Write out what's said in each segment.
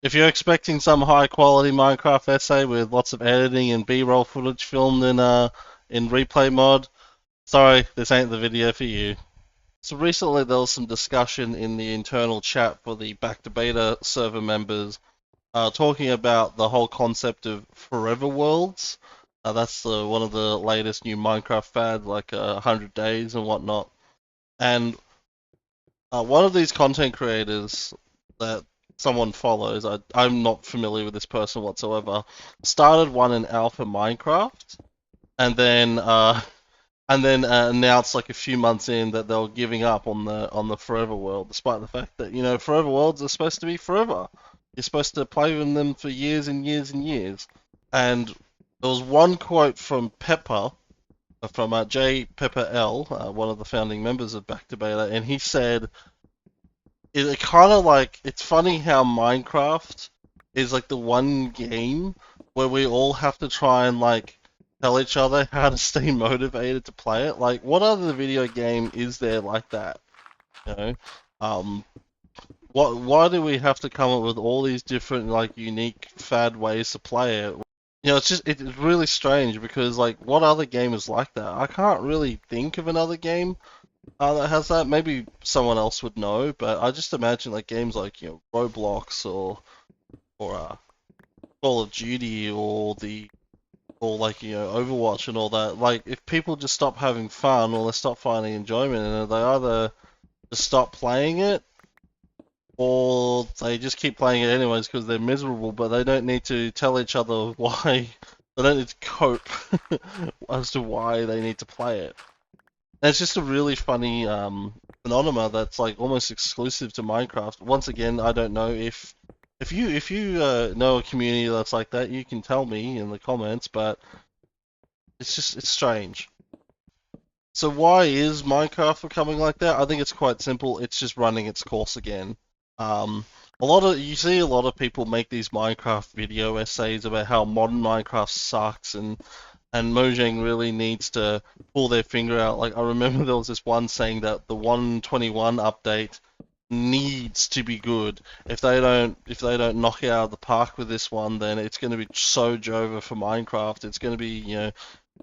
If you're expecting some high quality Minecraft essay with lots of editing and B-roll footage filmed in replay mod, sorry, this ain't the video for you. So recently there was some discussion in the internal chat for the back to beta server members talking about the whole concept of forever worlds. That's one of the latest new Minecraft fads, like 100 days and whatnot. And one of these content creators that someone follows, I'm not familiar with this person whatsoever, started one in Alpha Minecraft, and then announced like a few months in that they were giving up on the Forever World, despite the fact that Forever Worlds are supposed to be forever. You're supposed to play with them for years and years and years. And there was one quote from Pepper, from J Pepper L, one of the founding members of Back to Beta, and he said it kind of like it's funny how Minecraft is like the one game where we all have to try and like tell each other how to stay motivated to play it. Like, what other video game is there like that? You know, um, why do we have to come up with all these different like unique fad ways to play it? It's really strange because like, what other game is like that? I can't really think of another game that has that. Maybe someone else would know, but I just imagine like games like Roblox or Call of Duty or like Overwatch and all that. Like if people just stop having fun or they stop finding enjoyment in it, they either just stop playing it or they just keep playing it anyways because they're miserable, but they don't need to tell each other why. They don't need to cope as to why they need to play it. And it's just a really funny phenomena that's like almost exclusive to Minecraft. Once again, I don't know if you know a community that's like that, you can tell me in the comments. But it's strange. So why is Minecraft becoming like that? I think it's quite simple. It's just running its course again. Um, you see a lot of people make these Minecraft video essays about how modern Minecraft sucks and Mojang really needs to pull their finger out. Like I remember there was this one saying that the 121 update needs to be good. If they don't knock it out of the park with this one, then it's going to be so Jova for Minecraft. It's going to be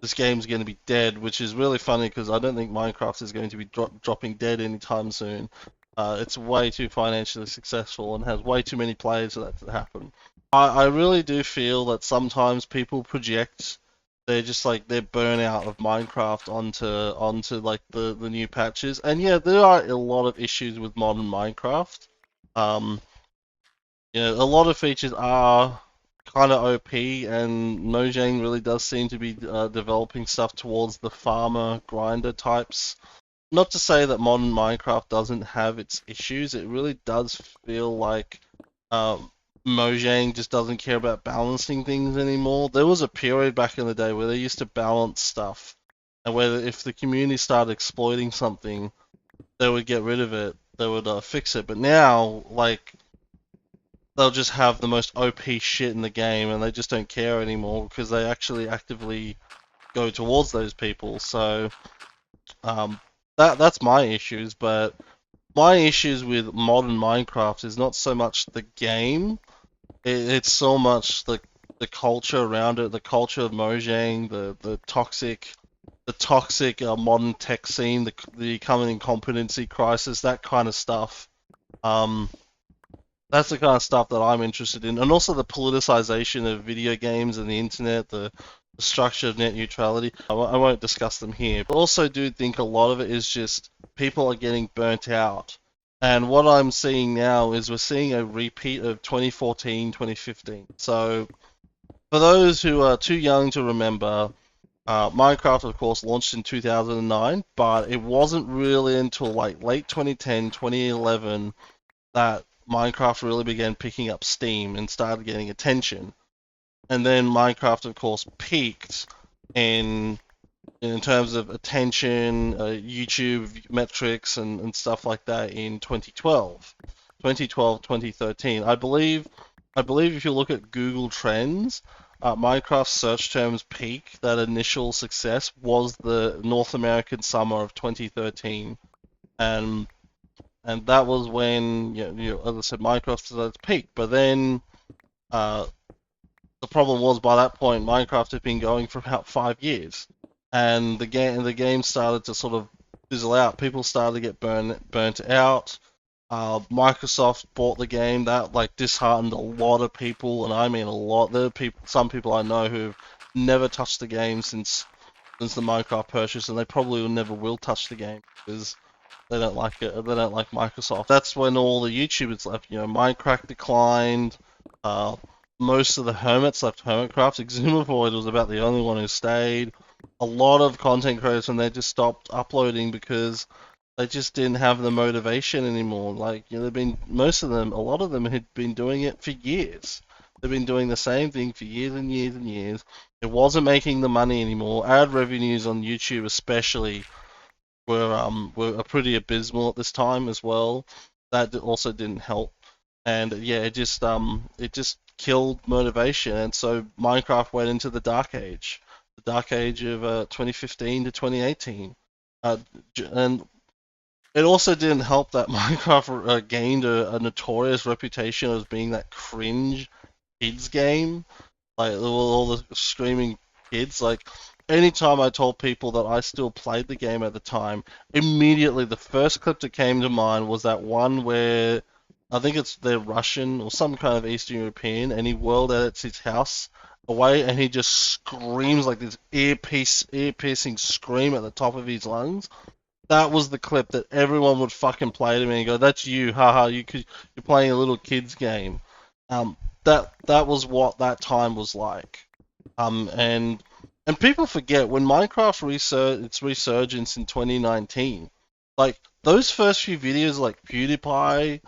this game's going to be dead, which is really funny because I don't think Minecraft is going to be dropping dead anytime soon. It's way too financially successful and has way too many players for that to happen. I really do feel that sometimes people project their burnout of Minecraft onto like the new patches. And yeah, there are a lot of issues with modern Minecraft. Um, a lot of features are kind of OP, and Mojang really does seem to be developing stuff towards the farmer grinder types. Not to say that modern Minecraft doesn't have its issues, it really does feel like um, Mojang just doesn't care about balancing things anymore. There was a period back in the day where they used to balance stuff, and where if the community started exploiting something, they would get rid of it. They would fix it. But now, like, they'll just have the most OP shit in the game, and they just don't care anymore because they actually actively go towards those people. So, um, that's my issues. But my issues with modern Minecraft is not so much the game. It's so much the culture around it, the culture of Mojang, the toxic modern tech scene, the coming incompetency crisis, that kind of stuff. Um, that's the kind of stuff that I'm interested in, and also the politicization of video games and the internet, the structure of net neutrality. I won't discuss them here, but also do think a lot of it is just people are getting burnt out. And what I'm seeing now is we're seeing a repeat of 2014, 2015. So for those who are too young to remember, Minecraft, of course, launched in 2009, but it wasn't really until like late 2010, 2011 that Minecraft really began picking up steam and started getting attention. And then Minecraft, of course, peaked in in terms of attention, YouTube metrics, and stuff like that in 2012, 2012, 2013. I believe if you look at Google Trends, Minecraft search terms peak, that initial success was the North American summer of 2013, and and that was when, as I said, Minecraft was at its peak. But then uh, the problem was, by that point, Minecraft had been going for about 5 years, and the game started to sort of fizzle out. People started to get burnt out. Microsoft bought the game. That like disheartened a lot of people, and I mean a lot. There are some people I know who've never touched the game since the Minecraft purchase, and they probably never will touch the game because they don't like it. They don't like Microsoft. That's when all the YouTubers left. Minecraft declined. Uh, most of the hermits left Hermitcraft. Exumavoid was about the only one who stayed. A lot of content creators, when they just stopped uploading because they just didn't have the motivation anymore. Like, they've been, most of them, a lot of them had been doing it for years. They've been doing the same thing for years and years and years. It wasn't making the money anymore. Ad revenues on YouTube, especially, were pretty abysmal at this time as well. That also didn't help, and yeah, it just killed motivation, and so Minecraft went into the dark age of 2015 to 2018, and it also didn't help that Minecraft gained a notorious reputation as being that cringe kids game, like all the screaming kids. Like anytime I told people that I still played the game at the time, immediately the first clip that came to mind was that one where I think they're Russian or some kind of Eastern European, and he world edits his house away, and he just screams like this ear piercing scream at the top of his lungs. That was the clip that everyone would fucking play to me and go, "That's you, haha! You're playing a little kid's game." Um, that was what that time was like. And people forget when Minecraft its resurgence in 2019. Like those first few videos, like PewDiePie,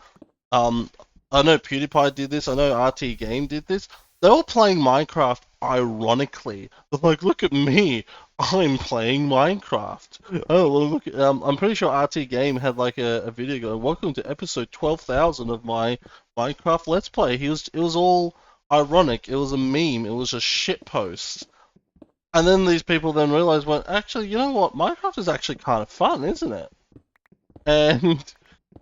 um, I know PewDiePie did this. I know RT Game did this. They were playing Minecraft ironically. They're like, look at me, I'm playing Minecraft. Oh, well, look. I'm pretty sure RT Game had like a video going, "Welcome to episode 12,000 of my Minecraft Let's Play." It was all ironic. It was a meme. It was a shit post. And then these people then realized, well, actually, you know what? Minecraft is actually kind of fun, isn't it? And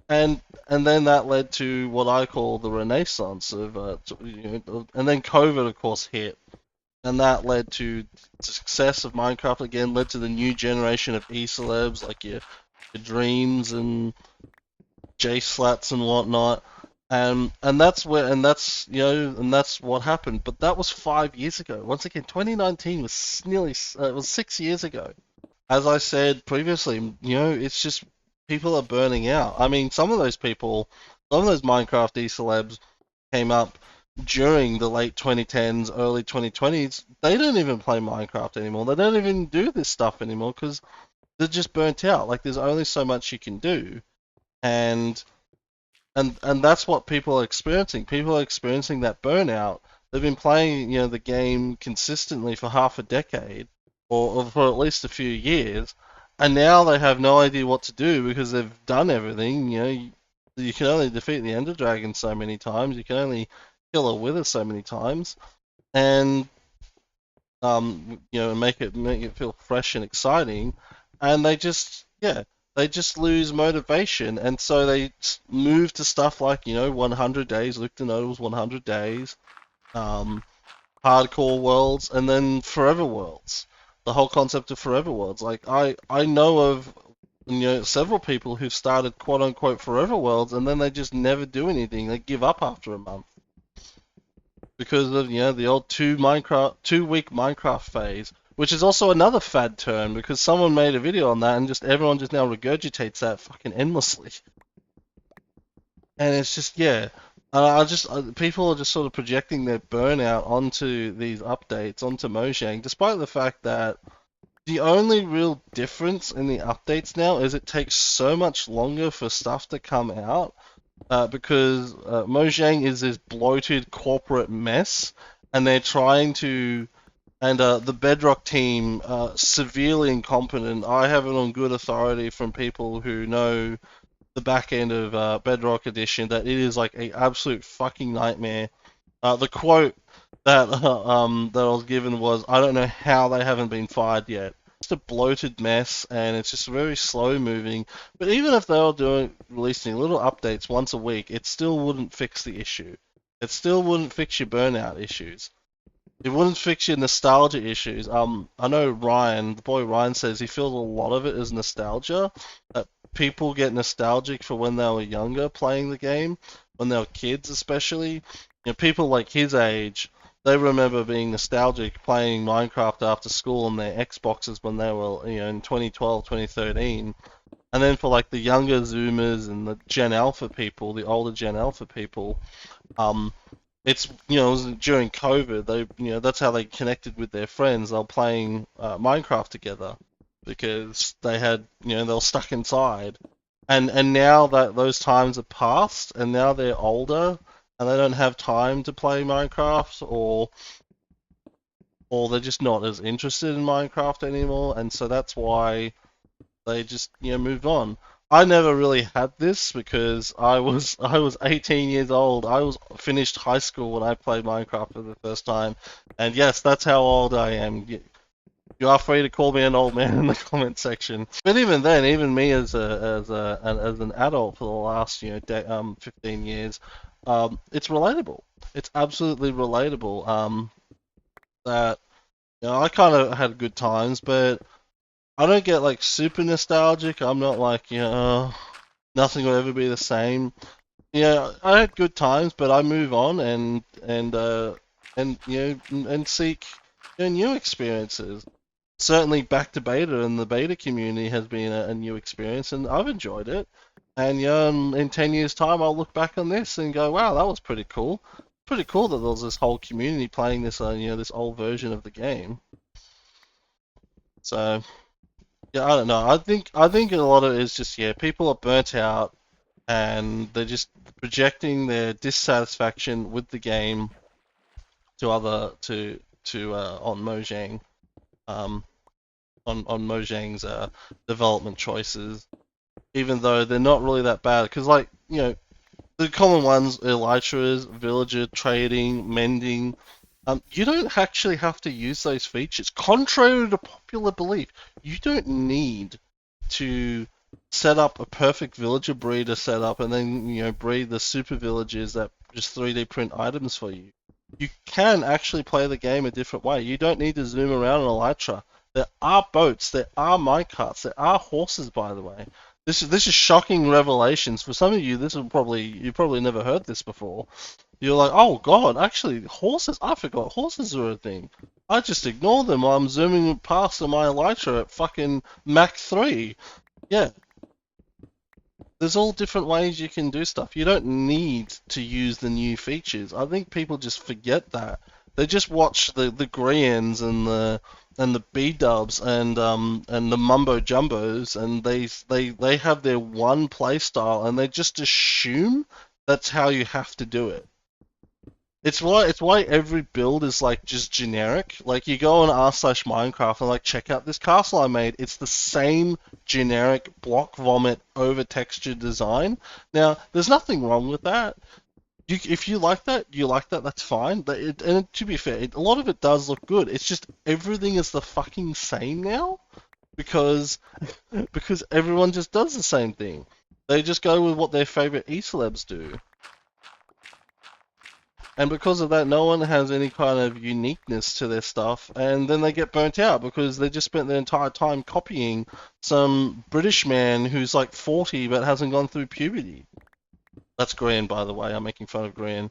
and and then that led to what I call the renaissance of, and then COVID, of course, hit, and that led to the success of Minecraft again, led to the new generation of e-celebs like your Dreams and J Slats and whatnot, and that's what happened. But that was 5 years ago. Once again, 2019 was it was 6 years ago. As I said previously, it's just people are burning out. I mean, some of those Minecraft celebs came up during the late 2010s, early 2020s. They don't even play Minecraft anymore. They don't even do this stuff anymore because they're just burnt out. Like, there's only so much you can do, and and that's what people are experiencing. People are experiencing that burnout. They've been playing, the game consistently for half a decade, or for at least a few years, and now they have no idea what to do because they've done everything. You can only defeat the Ender Dragon so many times. You can only kill a Wither so many times, and make it feel fresh and exciting, and they just lose motivation, and so they move to stuff like 100 days. Luke Notable's 100 days, um, hardcore worlds, and then forever worlds. The whole concept of forever worlds. Like I know of several people who've started quote unquote forever worlds, and then they just never do anything. They give up after a month because of the old 2 week Minecraft phase, which is also another fad term because someone made a video on that and just everyone just now regurgitates that fucking endlessly. And it's just, yeah, people are just sort of projecting their burnout onto these updates, onto Mojang, despite the fact that the only real difference in the updates now is it takes so much longer for stuff to come out, because Mojang is this bloated corporate mess, and they're trying to, and the Bedrock team, severely incompetent. I have it on good authority from people who know the back end of Bedrock Edition that it is like a absolute fucking nightmare. The quote that I was given was, "I don't know how they haven't been fired yet." just a bloated mess, and it's just very slow moving. But even if they were releasing little updates once a week, it still wouldn't fix the issue. It still wouldn't fix your burnout issues. It wouldn't fix your nostalgia issues. I know Ryan, the boy Ryan, says he feels a lot of it is nostalgia. That people get nostalgic for when they were younger playing the game, when they were kids especially. People like his age, they remember being nostalgic playing Minecraft after school on their Xboxes when they were, in 2012, 2013. And then for like the younger Zoomers and the Gen Alpha people, the older Gen Alpha people, um, it's it was during COVID. That's how they connected with their friends. They were playing Minecraft together because they were stuck inside. And now that those times are past, and now they're older, and they don't have time to play Minecraft, or they're just not as interested in Minecraft anymore, and so that's why they just moved on. I never really had this because I was 18 years old. I was finished high school when I played Minecraft for the first time, and yes, that's how old I am. You are free to call me an old man in the comment section. But even then, even me as an adult for the last 15 years, it's relatable. It's absolutely relatable. That I kind of had good times, but I don't get like super nostalgic. I'm not like, nothing will ever be the same. Yeah, I had good times, but I move on and seek new experiences. Certainly, back to beta and the beta community has been a new experience, and I've enjoyed it. And in 10 years' time, I'll look back on this and go, "Wow, that was pretty cool." Pretty cool that there was this whole community playing this, this old version of the game. So. Yeah, I don't know. I think a lot of it is just people are burnt out and they're just projecting their dissatisfaction with the game to other to on Mojang, um on Mojang's development choices, even though they're not really that bad. Because the common ones, elytras, villager trading, mending. You don't actually have to use those features. Contrary to popular belief, you don't need to set up a perfect villager breeder setup and then breed the super villagers that just 3D print items for you. You can actually play the game a different way. You don't need to zoom around on elytra. There are boats, there are minecarts, there are horses. By the way, this is shocking revelations for some of you. You probably never heard this before. You're like, oh god, actually, horses, I forgot horses are a thing. I just ignore them while I'm zooming past on my elytra at fucking Mach 3. Yeah, there's all different ways you can do stuff. You don't need to use the new features. I think people just forget that. They just watch the Greens and the B dubs and the mumbo jumbos, and they have their one play style, and they just assume that's how you have to do it. It's why every build is like just generic. Like you go on r/Minecraft and like check out this castle I made. It's the same generic block vomit over textured design. Now, there's nothing wrong with that. If you like that, you like that. That's fine. And to be fair, a lot of it does look good. It's just everything is the fucking same now because because everyone just does the same thing. They just go with what their favorite e-celebs do. And because of that, no one has any kind of uniqueness to their stuff, and then they get burnt out because they just spent their entire time copying some British man who's like 40 but hasn't gone through puberty. That's Green, by the way. I'm making fun of Green.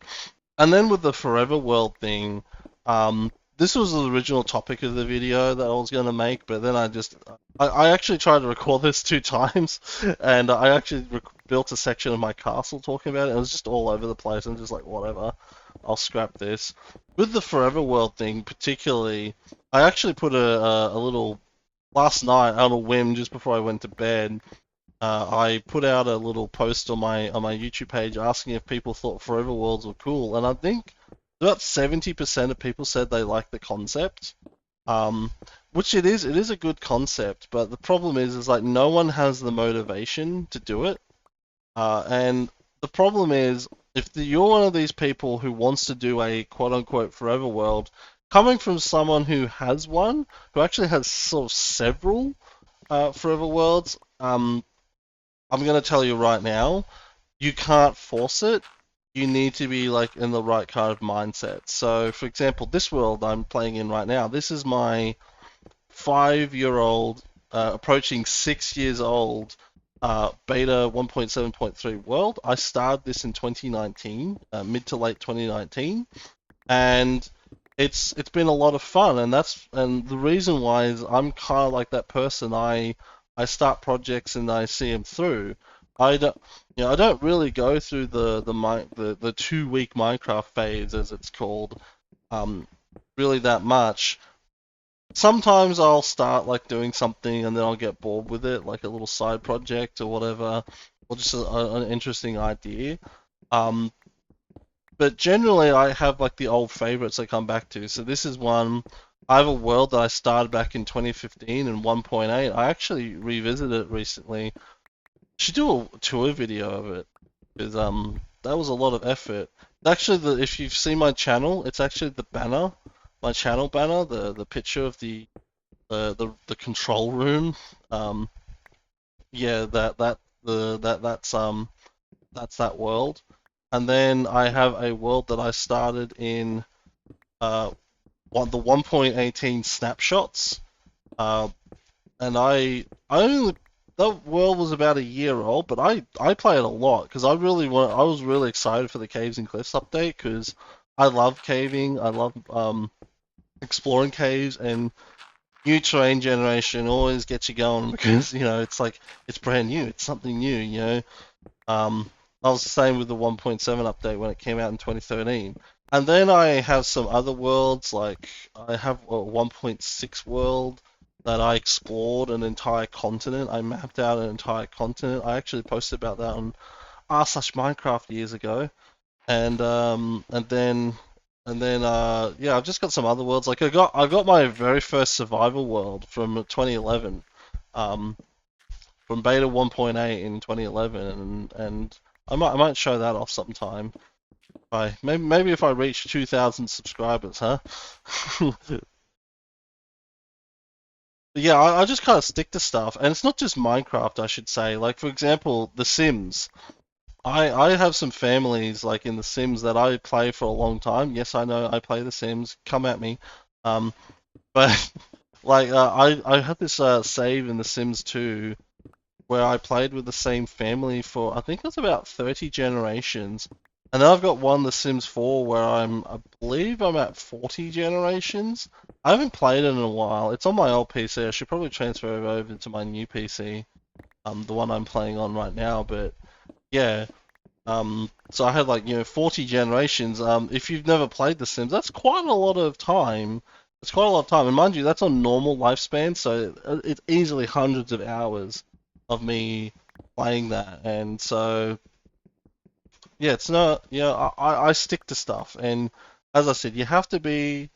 And then with the Forever World thing, this was the original topic of the video that I was going to make, but then I actually tried to record this 2 times, and I actually built a section of my castle talking about it, and it was just all over the place, and just like, whatever, I'll scrap this. With the Forever World thing, particularly, I actually put a little, last night, on a whim, just before I went to bed, I put out a little post on my YouTube page asking if people thought Forever Worlds were cool, and I think about 70% of people said they like the concept. Which it is a good concept, but the problem is like no one has the motivation to do it. And the problem is, if you're one of these people who wants to do a quote-unquote forever world, coming from someone who has one, who actually has sort of several Forever Worlds, I'm gonna tell you right now, you can't force it. You need to be like in the right kind of mindset. So, for example, this world I'm playing in right now, this is my 5-year-old, approaching 6 years old, beta 1.7.3 world. I started this in 2019, mid to late 2019, and it's been a lot of fun. And the reason why is I'm kind of like that person. I start projects and I see them through. I don't, I don't really go through the 2 week Minecraft phase, as it's called, um, really that much. Sometimes I'll start like doing something and then I'll get bored with it, like a little side project or whatever, or just an interesting idea. Um, but generally, I have like the old favorites I come back to. So this is one. I have a world that I started back in 2015 and 1.8. I actually revisited it recently. Should do a tour video of it because that was a lot of effort. Actually, if you've seen my channel, it's actually the banner, my channel banner, the picture of the control room. Um, yeah, that's that world. And then I have a world that I started in uh the 1.18 snapshots. Uh, and I only that world was about a year old, but I play it a lot because I was really excited for the Caves and Cliffs update because I love caving, I love exploring caves, and new terrain generation always gets you going because it's like it's brand new, it's something new. Um, I was the same with the 1.7 update when it came out in 2013. And then I have some other worlds, like I have a 1.6 world that I explored an entire continent. I mapped out an entire continent. I actually posted about that on r/Minecraft years ago. And yeah, I've just got some other worlds. Like I got my very first survival world from 2011. Um, from beta 1.8 in 2011, and I might show that off sometime. Maybe if I reach 2,000 subscribers, huh? Yeah, I just kind of stick to stuff, and it's not just Minecraft, I should say. Like for example, The Sims. I have some families like in The Sims that I play for a long time. Yes, I know I play The Sims. Come at me. Um, but like I had this save in The Sims 2 where I played with the same family for I think it was about 30 generations. And then I've got one, The Sims 4, where I believe I'm at 40 generations. I haven't played it in a while. It's on my old PC. I should probably transfer it over to my new PC, the one I'm playing on right now. But yeah, so I had like 40 generations. If you've never played The Sims, that's quite a lot of time. It's quite a lot of time, and mind you, that's on normal lifespan, so it's easily hundreds of hours of me playing that. And so yeah, it's not I stick to stuff, and as I said, you have to be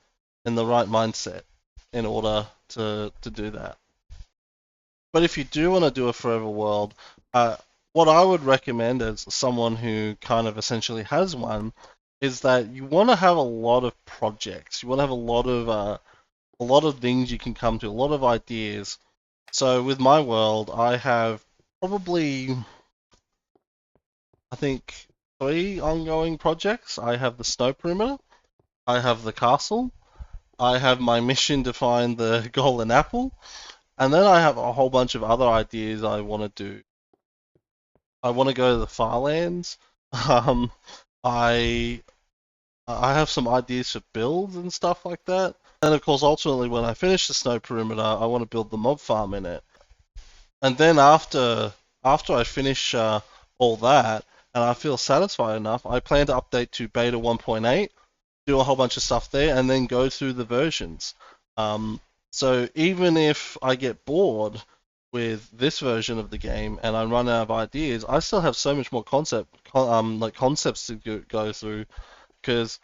in the right mindset in order to do that. But if you do want to do a forever world, what I would recommend as someone who kind of essentially has one is that you want to have a lot of projects. You want to have a lot of things you can come to, a lot of ideas. So with my world, I have probably I think 3 ongoing projects. I have the snow perimeter, I have the castle, I have my mission to find the golden apple, and then I have a whole bunch of other ideas I want to do. I want to go to the Farlands. Um, I I have some ideas for builds and stuff like that. And of course, ultimately, when I finish the snow perimeter, I want to build the mob farm in it. And then after I finish all that, and I feel satisfied enough, I plan to update to beta 1.8, do a whole bunch of stuff there, and then go through the versions. Um, so even if I get bored with this version of the game and I run out of ideas, I still have so much more like concepts to go through because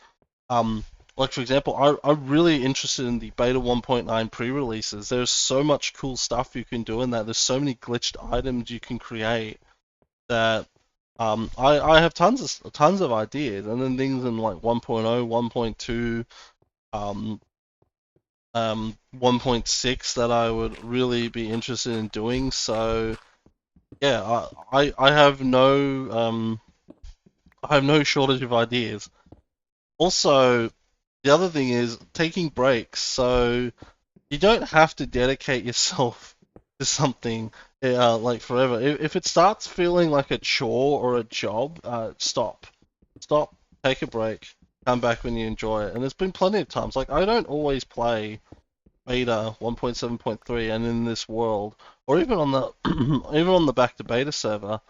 um, like for example, I'm really interested in the beta 1.9 pre-releases. There's so much cool stuff you can do in that. There's so many glitched items you can create that I have tons of ideas. And then things in like 1.0, 1.2, 1.6 that I would really be interested in doing. So yeah, I have no shortage of ideas. Also, the other thing is taking breaks. So you don't have to dedicate yourself to something like forever. If it starts feeling like a chore or a job, stop. Stop, take a break, come back when you enjoy it. And there's been plenty of times, like I don't always play beta 1.7.3 and in this world, or even on the even on the back to beta server.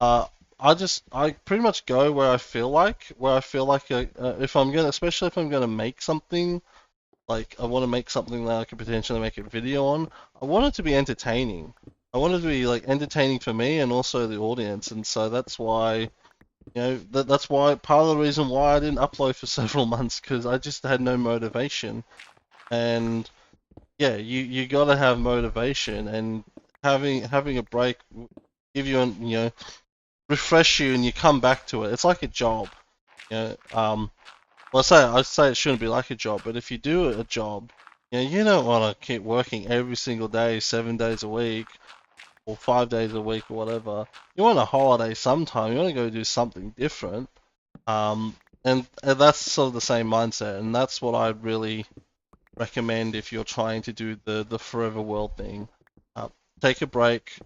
Uh, I pretty much go where I feel like if I'm gonna, especially if I'm gonna make something, like I want to make something that I could potentially make a video on. I want it to be entertaining. I want it to be like entertaining for me and also the audience, and so that's why that's why part of the reason why I didn't upload for several months because I just had no motivation. And yeah, you gotta have motivation, and having a break give you an refresh you, and you come back to it. It's like a job, you know. Well, I say it shouldn't be like a job, but if you do a job, you don't want to keep working every single day, 7 days a week, or 5 days a week, or whatever. You want a holiday sometime. You want to go do something different. Um, and that's sort of the same mindset, and that's what I'd really recommend if you're trying to do the forever world thing. Uh, Take a break,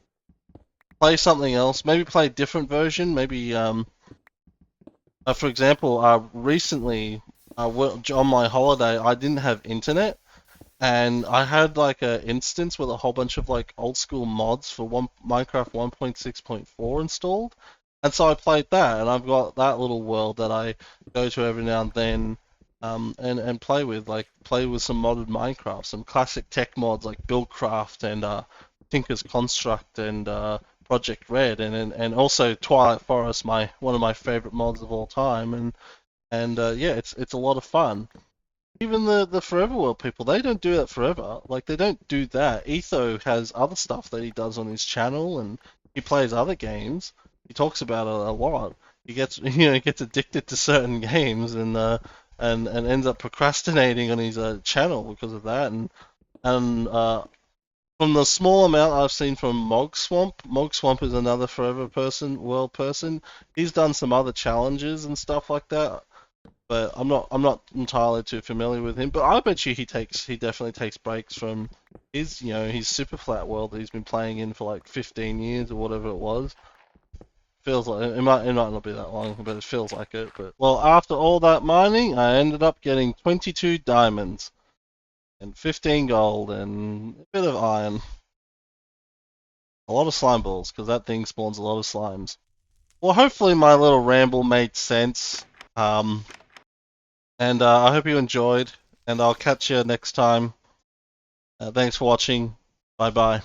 play something else, maybe play a different version. Maybe, for example, recently, on my holiday, I didn't have internet, and I had like a instance with a whole bunch of like old school mods for Minecraft 1.6.4 installed, and so I played that, and I've got that little world that I go to every now and then, and play with some modded Minecraft, some classic tech mods like Buildcraft and Tinker's Construct and Project Red, and also Twilight Forest, my one of my favorite mods of all time, and yeah, it's a lot of fun. Even the Forever World people, they don't do that forever. Like they don't do that. Etho has other stuff that he does on his channel, and he plays other games. He talks about it a lot. He gets he gets addicted to certain games, and ends up procrastinating on his channel because of that. And from the small amount I've seen from Mog Swamp is another Forever World person. He's done some other challenges and stuff like that, but I'm not entirely too familiar with him. But I bet you he definitely takes breaks from his super flat world that he's been playing in for like 15 years or whatever it was. Feels like it might not be that long, but it feels like it. But well, after all that mining, I ended up getting 22 diamonds and 15 gold and a bit of iron. A lot of slime balls because that thing spawns a lot of slimes. Well, hopefully my little ramble made sense. Um, and I hope you enjoyed, and I'll catch you next time. Thanks for watching. Bye bye.